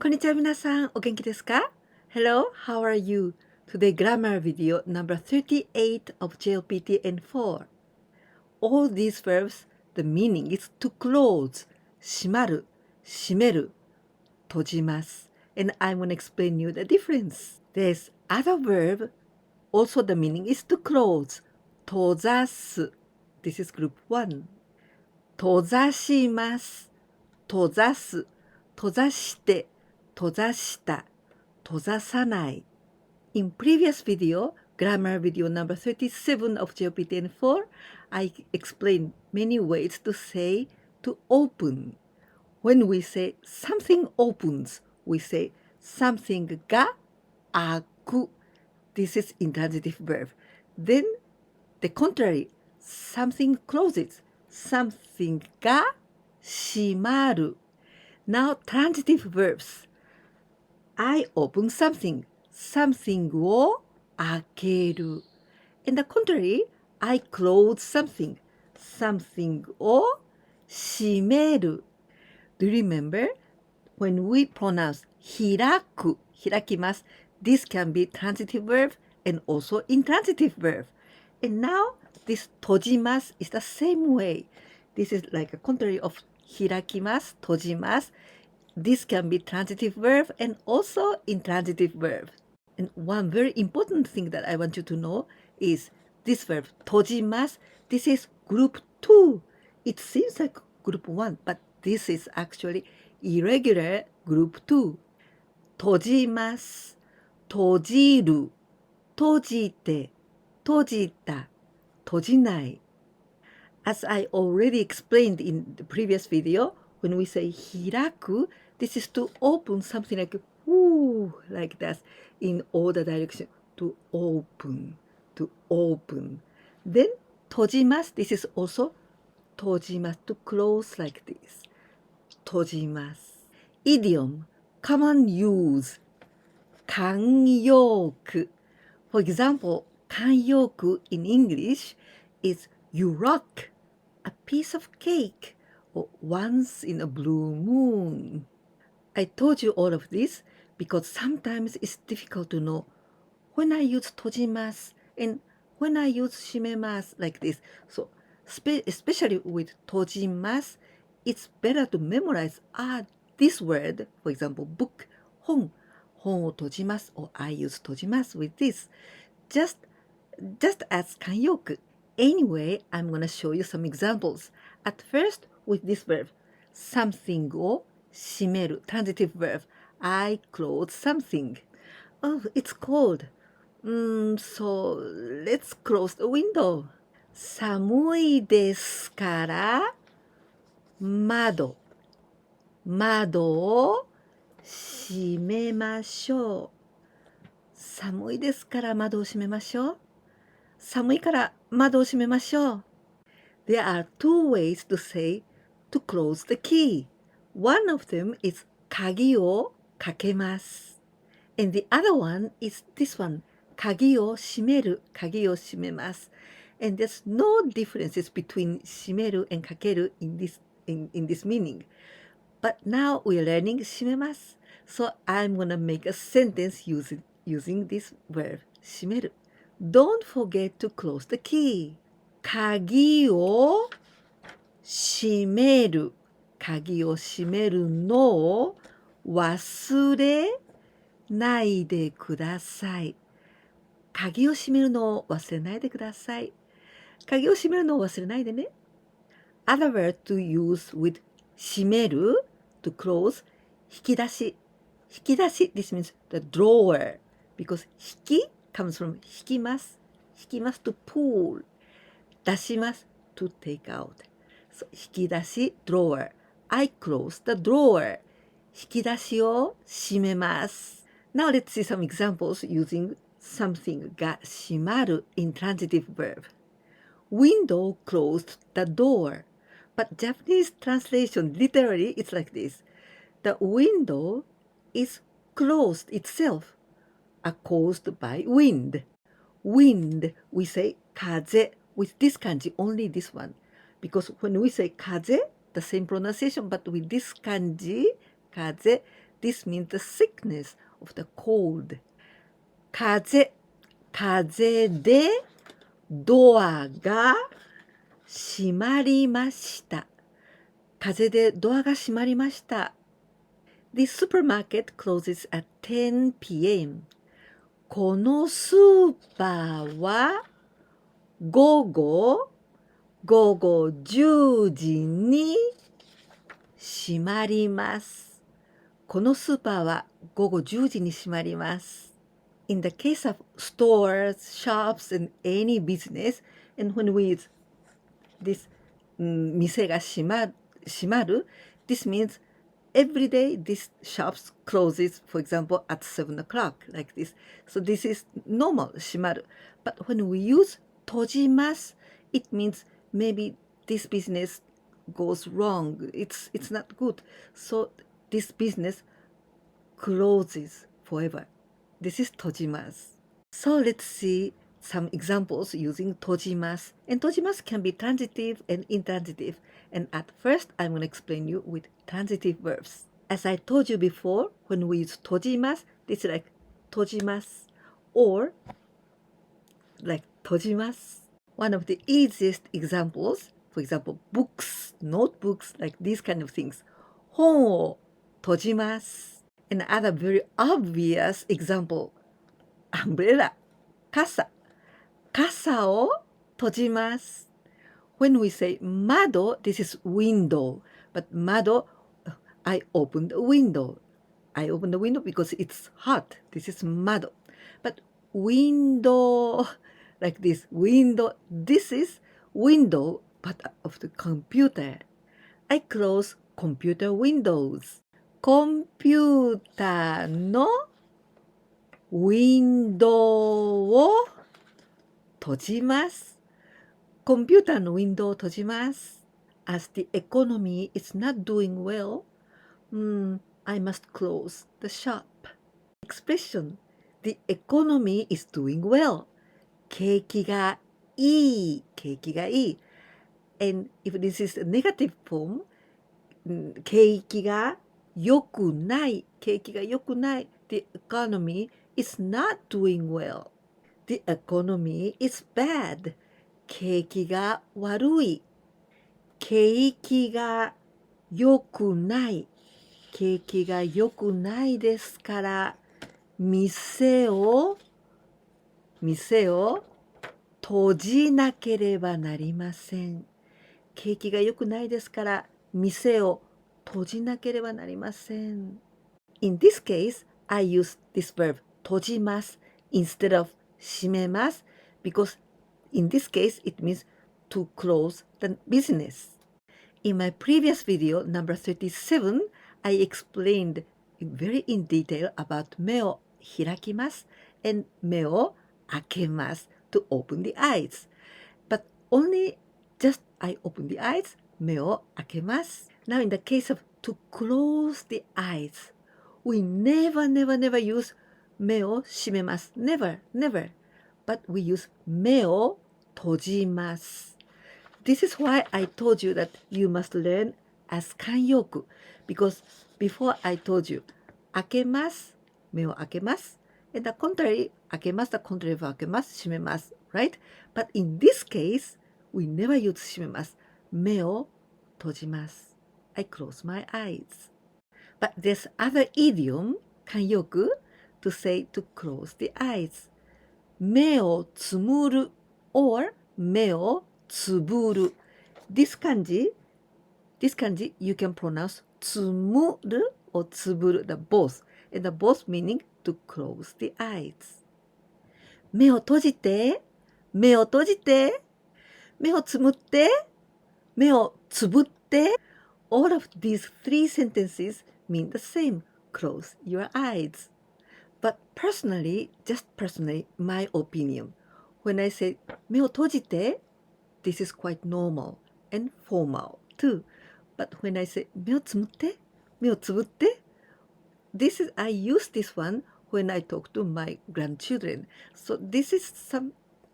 こんにちは皆さん、お元気ですか? Hello, how are you? Today grammar video number 38 of JLPT N4. All these verbs, the meaning is to close, 閉まる、閉める、閉じます. And I'm going to explain you the difference. There's other verb, also the meaning is to close, 閉ざす. This is group 1. 閉ざします、閉ざす、閉ざして、閉ざした、閉ざさない. In previous video, grammar video number 37 of JLPT-N4, I explained many ways to say to open. When we say something opens, we say something が開く. This is intransitive verb. Then the contrary, something closes, something が閉まる. Now transitive verbs. I open something, something を開ける. And the contrary, I close something, something を閉める. Do you remember when we pronounce 開く、開きます? This can be transitive verb and also intransitive verb. And now this 閉じます is the same way. This is like a contrary of 開きます、閉じます. This can be transitive verb and also intransitive verb. And one very important thing that I want you to know is this verb 閉じます. This is group 2. It seems like group 1, but this is actually irregular group 2. 閉じます、閉じる、閉じて、閉じた、閉じない. As I already explained in the previous video, when we say 開く, this is to open something like whoo, like that in all the direction. To open, to open. Then 閉じます. This is also 閉じます to close like this. 閉じます. Idiom, common use. 慣用句. For example, 慣用句 in English is you rock a piece of cake or once in a blue moon. I told you all of this because sometimes it's difficult to know when I use 閉じます and when I use 閉めます like this. So especially with 閉じます, it's better to memorize this word. For example, book, 本を閉じます or I use 閉じます with this. Just as 慣用句. Anyway, I'm going to show you some examples. At first, with this verb, something を閉める transitive verb. I close something. Oh, it's cold. So let's close the window. 寒いですから窓を閉めましょう。寒いですから窓を閉めましょう。寒いから窓を閉めましょう。There are two ways to say to close the key. One of them is 鍵をかけます。And the other one is this one. 鍵を閉める、鍵を閉めます。And there's no differences between 閉める and かける in this meaning. But now we are learning 閉めます。So I'm gonna make a sentence using this verb 閉める。Don't forget to close the key. 鍵を閉める。鍵を閉めるのを忘れないでください。鍵を閉めるのを忘れないでください。鍵を閉めるのを忘れないでね。Other word to use with 閉める to close 引き出し。引き出し this means the drawer because 引き comes from 引きます。引きます to pull 出します to take out. So 引き出し drawer. I close the drawer. 引き出しを閉めます。Now let's see some examples using something が閉まる intransitive verb. Window closed the door. But Japanese translation literally it's like this. The window is closed itself, caused by wind. Wind, we say 風 with this kanji, only this one. Because when we say 風, the same pronunciation, but with this kanji, 風, This means the sickness of the cold. 風でドアが閉まりました。風でドアが閉まりました。The supermarket closes at 10 p.m. このスーパーは午後10時に閉まります。このスーパーは午後10時に閉まります。In the case of stores, shops, and any business, and when we use this 店が閉まる, this means every day this shops closes, for example, at 7 o'clock, like this. So this is normal, 閉まる. But when we use 閉じます, it means maybe this business goes wrong. It's not good. So this business closes forever. This is 閉じます. So let's see some examples using 閉じます. And 閉じます can be transitive and intransitive. And at first, I'm going to explain you with transitive verbs. As I told you before, when we use 閉じます, it's like 閉じます or like 閉じます. One of the easiest examples, for example, books, notebooks, like these kind of things. 本を閉じます. Another very obvious example, umbrella, 傘を閉じます. When we say 窓, this is window, but 窓, I open the window. I open the window because it's hot. This is 窓. But window, like this, window, this is window, but of the computer. I close computer windows. コンピューターのウィンドウを閉じます。コンピューターのウィンドウを閉じます。As the economy is not doing well, I must close the shop. Expression, the economy is doing well. 景気がいい。And if this is a negative form, 景気が良くない。The economy is not doing well. The economy is bad. 景気が悪い。景気が良くない。景気が良くないですから、店を閉じなければなりません。景気が良くないですから、店を閉じなければなりません。In this case, I use this verb 閉じます instead of 閉めます because in this case it means to close the business. In my previous video, number 37, I explained very in detail about 目を開きます and 目を開けます to open the eyes. But only just I open the eyes, 目を開けます. Now in the case of to close the eyes, we never use 目を閉めます. Never. But we use 目を閉じます. This is why I told you that you must learn as 慣用句 because before I told you 開けます、目を開けます and the contrary 開けます、the contrary は開けます、閉めます right? But in this case, we never use 閉めます。目を閉じます。I close my eyes. But there's other idiom, 慣用句 to say to close the eyes. 目をつむる or 目をつぶる。This kanji, you can pronounce つむる or つぶる, the both. And the both meaning to close the eyes. 目を閉じて、目を閉じて、目をつむって、目をつぶって。All of these three sentences mean the same. Close your eyes. But personally, my opinion, when I say 目を閉じて, this is quite normal and formal too. But when I say 目をつむって、目をつぶって, I use this one when I talk to my grandchildren. So this is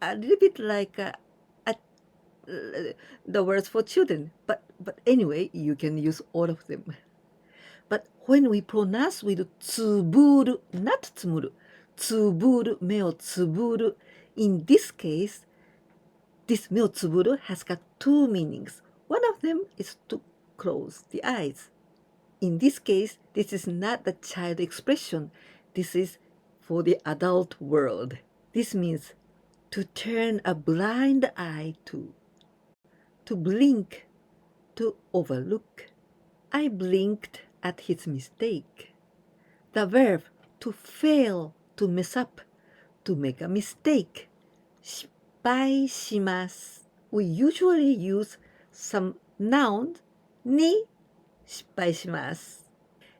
a little bit like the words for children. But anyway, you can use all of them. But when we pronounce with つぶる, not つむる, つぶる, 目をつぶる, in this case, this 目をつぶる has got two meanings. One of them is to close the eyes. In this case, this is not the child expression. This is for the adult world. This means to turn a blind eye to blink, to overlook. I blinked at his mistake. The verb to fail, to mess up, to make a mistake. 失敗します. We usually use some noun に失敗します.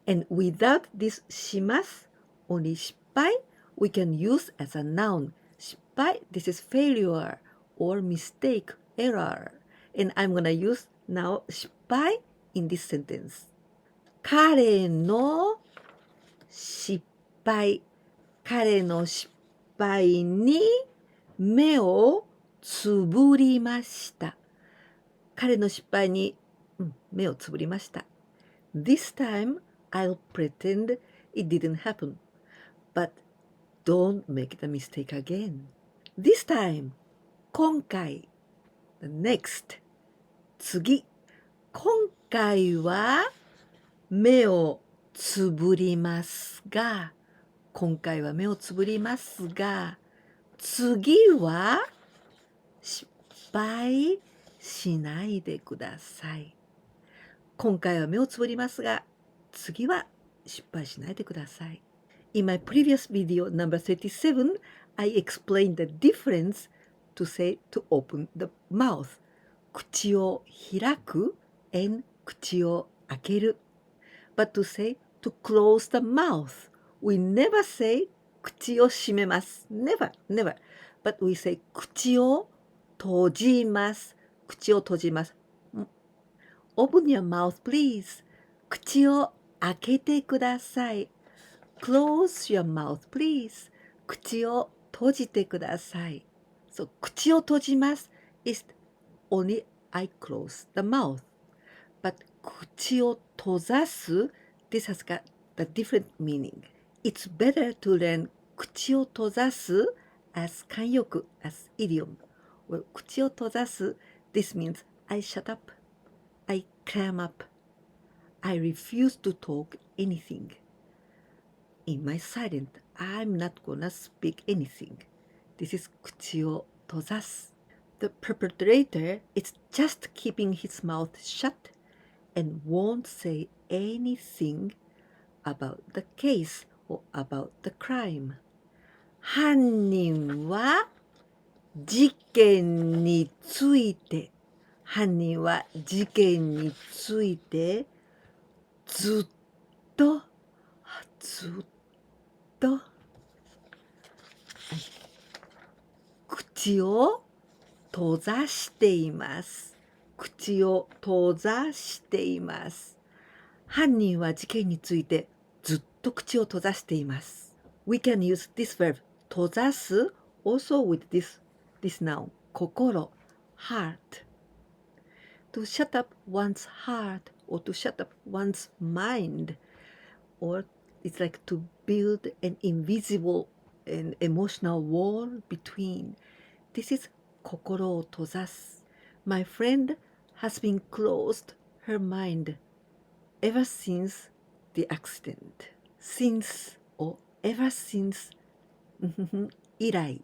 And without this します, only 失敗 we can use as a noun. 失敗, this is failure or mistake, error. And I'm gonna use now 失敗 in this sentence. 彼の失敗に目をつぶりました。彼の失敗に、目をつぶりました。This time, I'll pretend it didn't happen. But don't make the mistake again. This time, 今回。The next, 次。今回は目をつぶりますが、今回は目をつぶりますが、次は失敗しないでください。今回は目をつぶりますが、次は失敗しないでください。In my previous video, number 37, I explained the difference to say to open the mouth. 口を開く and 口を開ける。But to say to close the mouth, we never say 口を閉めます。Never, never. But we say 口を閉じます。口を閉じます。Open your mouth, please. 口を開けてください。Close your mouth, please. 口を閉じてください。So, 口を閉じます is only I close the mouth. But 口を閉ざす this has got the different meaning. It's better to learn 口を閉ざす as 慣用句 as idiom. Well, 口を閉ざす this means I shut up. I clam up. I refuse to talk anything. In my silent, I'm not gonna speak anything. This is 口を閉ざす. The perpetrator is just keeping his mouth shut and won't say anything about the case or about the crime. 犯人は事件についてずっと口を閉ざしています。口を閉ざしています。犯人は事件についてずっと口を閉ざしています。We can use this verb 閉ざす also with this noun 心 heart. To shut up one's heart or to shut up one's mind, or it's like to build an invisible and emotional wall between. This is 心を閉ざす. My friend has been closed her mind ever since the accident. Since or ever since 以来。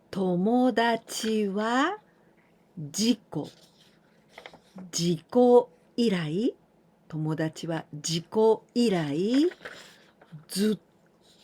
友達は事故以来。友達は事故以来ずっ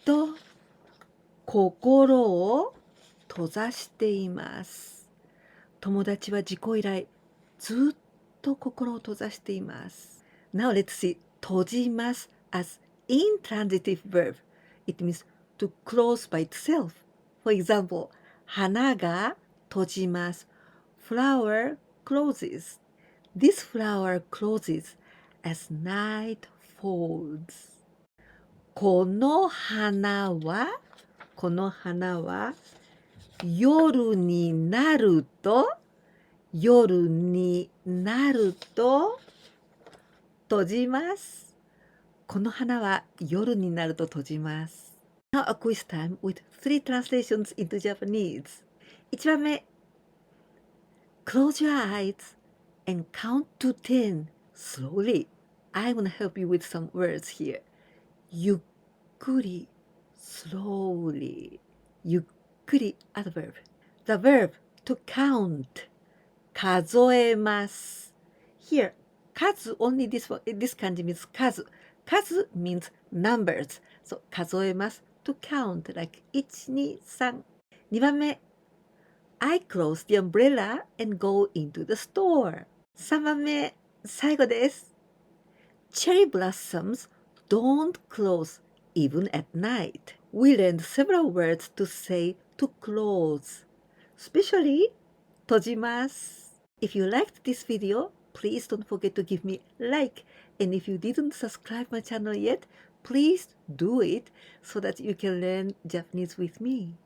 と心を閉ざしています。友達は事故以来ずっと心を閉ざしています。Now let's see 閉じます as intransitive verb. It means to close by itself. For example, 花が閉じます。Flower closes. This flower closes as night falls. この花は夜になると閉じます。この花は夜になると閉じます。Now a quiz time with 3 translations into Japanese. 1番目 Close your eyes and count to 10 slowly. I'm gonna help you with some words here. ゆっくり slowly. ゆっくり adverb. The verb to count 数えます。Here, 数 only this kanji means 数。数 means numbers. So 数えます to count like 1, 2, 3. 2番目 I close the umbrella and go into the store. 3番目最後です。Cherry blossoms don't close even at night. We learned several words to say to close, especially 閉じます。If you liked this video, please don't forget to give me a like. And if you didn't subscribe my channel yet, please do it so that you can learn Japanese with me.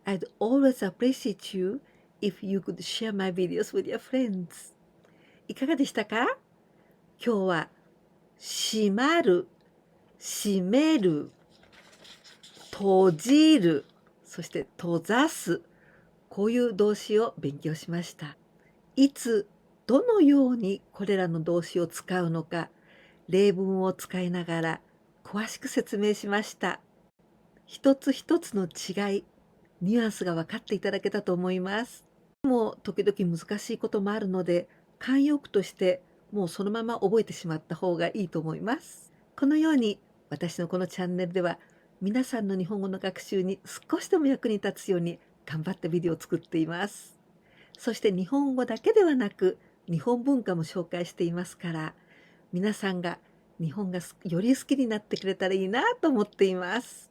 I'd always appreciate you if you could share my videos with your friends. いかがでしたか？今日は閉まる、閉める、閉じる、そして閉ざす、こういう動詞を勉強しました。いつ、どのようにこれらの動詞を使うのか、例文を使いながら詳しく説明しました。一つ一つの違い、ニュアンスが分かっていただけたと思います。もう時々難しいこともあるので、慣用句としてもうそのまま覚えてしまった方がいいと思います。このように私のこのチャンネルでは皆さんの日本語の学習に少しでも役に立つように頑張ってビデオを作っています。そして日本語だけではなく日本文化も紹介していますから、皆さんが日本がより好きになってくれたらいいなと思っています。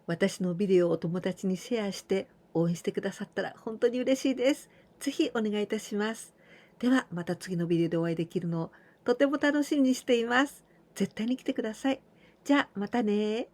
私のビデオをお友達にシェアして応援してくださったら本当に嬉しいです。ぜひお願いいたします。ではまた次のビデオでお会いできるのをとても楽しみにしています。絶対に来てください。じゃあまたね。